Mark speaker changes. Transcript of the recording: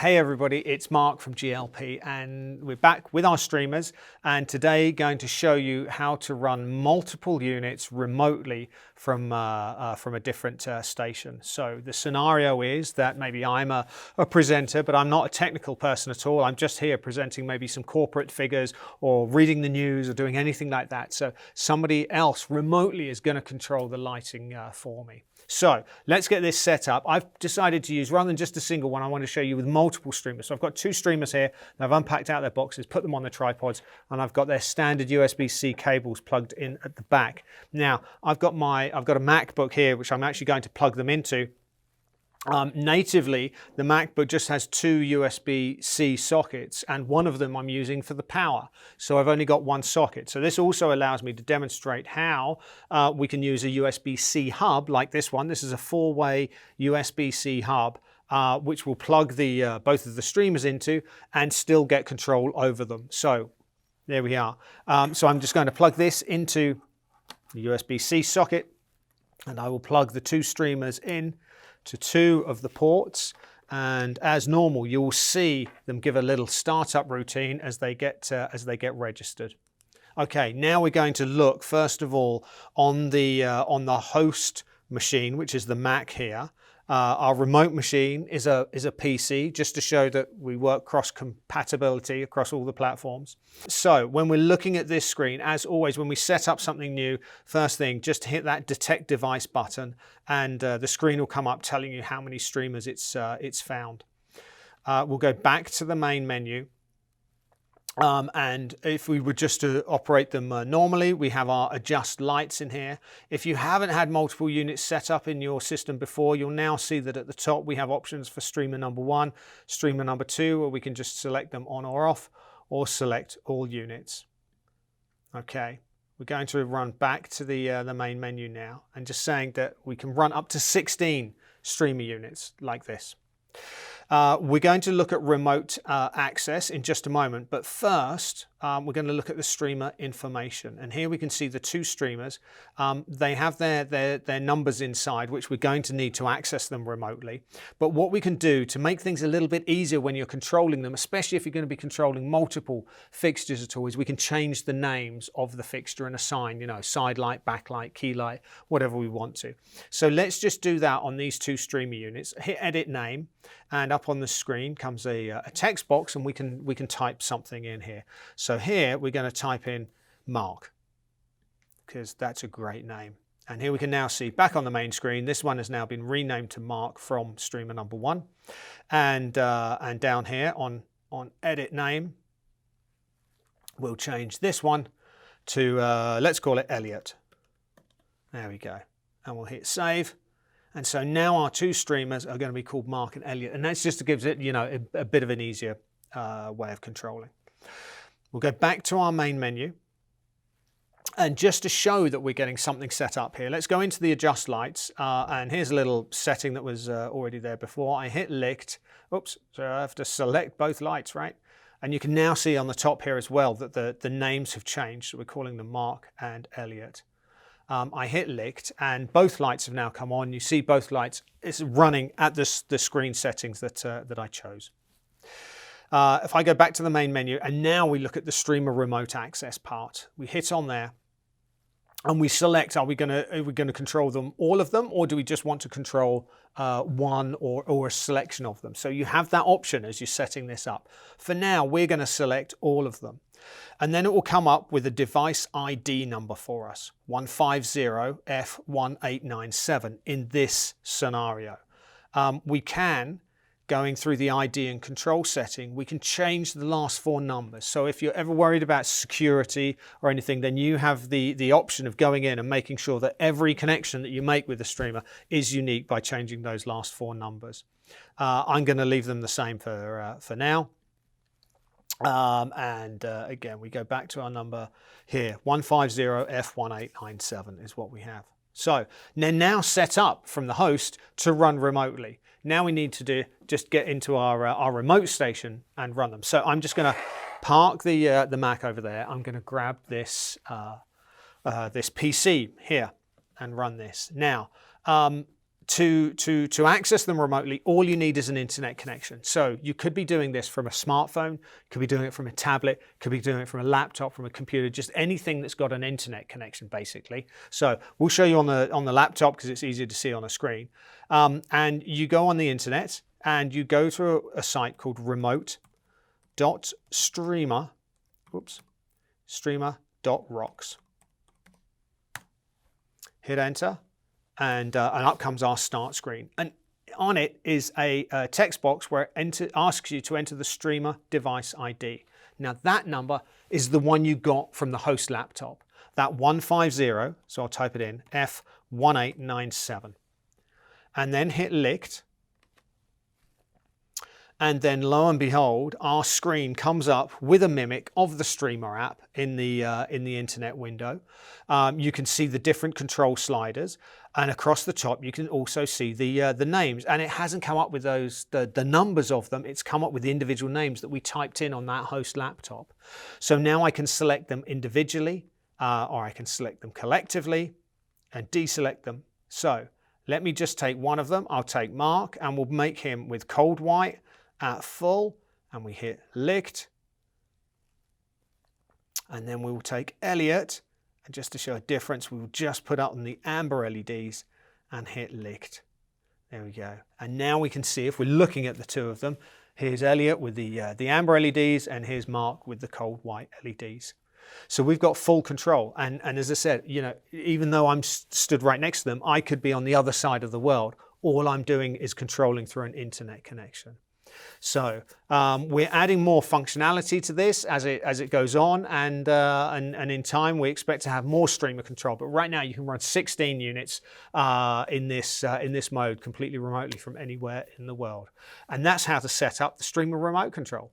Speaker 1: Hey everybody, it's Mark from GLP and we're back with our streamers, and today going to show you how to run multiple units remotely from a different station. So the scenario is that maybe I'm a presenter, but I'm not a technical person at all. I'm just here presenting maybe some corporate figures or reading the news or doing anything like that. So somebody else remotely is going to control the lighting for me. So let's get this set up. I've decided to use, rather than just a single one, I want to show you with multiple streamers. So I've got two streamers here, and I've unpacked out their boxes, put them on the tripods, and I've got their standard USB-C cables plugged in at the back. Now, I've got a MacBook here, which I'm actually going to plug them into. Natively, the MacBook just has two USB-C sockets, and one of them I'm using for the power. So I've only got one socket. So this also allows me to demonstrate how we can use a USB-C hub like this one. This is a 4-way USB-C hub, which will plug the both of the streamers into and still get control over them. So there we are. So I'm just going to plug this into the USB-C socket, and I will plug the two streamers in to two of the ports, and as normal you will see them give a little startup routine as they get registered. Okay, now we're going to look first of all on the host machine, which is the Mac here. Our remote machine is a PC, just to show that we work cross-compatibility across all the platforms. So when we're looking at this screen, as always, when we set up something new, first thing, just hit that detect device button, and the screen will come up telling you how many streamers it's found. We'll go back to the main menu. And if we were just to operate them normally, we have our adjust lights in here. If you haven't had multiple units set up in your system before, you'll now see that at the top we have options for streamer number 1, streamer number 2, where we can just select them on or off, or select all units. Okay, we're going to run back to the main menu now, and just saying that we can run up to 16 streamer units like this. We're going to look at remote access in just a moment, but first we're going to look at the streamer information. And here we can see the two streamers. They have their numbers inside, which we're going to need to access them remotely. But what we can do to make things a little bit easier when you're controlling them, especially if you're going to be controlling multiple fixtures at all, is we can change the names of the fixture and assign, side light, backlight, key light, whatever we want to. So let's just do that on these two streamer units. Hit edit name, and up on the screen comes a text box, and we can type something in here. So here we're going to type in Mark, because that's a great name. And here we can now see back on the main screen, this one has now been renamed to Mark from streamer number 1. And down here on edit name, we'll change this one to, let's call it Elliot. There we go. And we'll hit save. And so now our two streamers are going to be called Mark and Elliot. And that's just to give it, a bit of an easier way of controlling. We'll go back to our main menu. And just to show that we're getting something set up here, let's go into the adjust lights. And here's a little setting that was already there before. I hit licht. Oops, so I have to select both lights, right? And you can now see on the top here as well that the names have changed. So we're calling them Mark and Elliot. I hit licht, and both lights have now come on. You see both lights. It's running at the screen settings that I chose. If I go back to the main menu, and now we look at the streamer remote access part, we hit on there, and we select: are we going to control them, all of them, or do we just want to control one or a selection of them? So you have that option as you're setting this up. For now, we're going to select all of them. And then it will come up with a device ID number for us, 150F1897 in this scenario. We can, going through the ID and control setting, we can change the last 4 numbers. So if you're ever worried about security or anything, then you have the option of going in and making sure that every connection that you make with the streamer is unique by changing those last 4 numbers. I'm going to leave them the same for now. Again, we go back to our number here, 150F1897 is what we have. So they're now set up from the host to run remotely. Now we need to just get into our remote station and run them. So I'm just going to park the Mac over there. I'm going to grab this this PC here and run this. Now, To access them remotely, all you need is an internet connection. So you could be doing this from a smartphone, you could be doing it from a tablet, could be doing it from a laptop, from a computer, just anything that's got an internet connection, basically. So we'll show you on the laptop because it's easier to see on a screen. And you go on the internet and you go to a site called streamer.rocks. Hit enter. And up comes our start screen. And on it is a text box where it asks you to enter the streamer device ID. Now that number is the one you got from the host laptop. That 150, so I'll type it in, F1897. And then hit licked. And then lo and behold, our screen comes up with a mimic of the Streamer app in the internet window. You can see the different control sliders, and across the top you can also see the names. And it hasn't come up with the numbers of them. It's come up with the individual names that we typed in on that host laptop. So now I can select them individually, or I can select them collectively and deselect them. So let me just take one of them. I'll take Mark, and we'll make him with cold white at full, and we hit licked. And then we will take Elliot, and just to show a difference, we will just put up on the amber LEDs and hit licked. There we go. And now we can see, if we're looking at the two of them, here's Elliot with the amber LEDs, and here's Mark with the cold white LEDs. So we've got full control. And as I said, you know, even though I'm stood right next to them, I could be on the other side of the world. All I'm doing is controlling through an internet connection. So we're adding more functionality to this as it goes on, and in time we expect to have more streamer control. But right now you can run 16 units in this mode completely remotely from anywhere in the world, and that's how to set up the streamer remote control.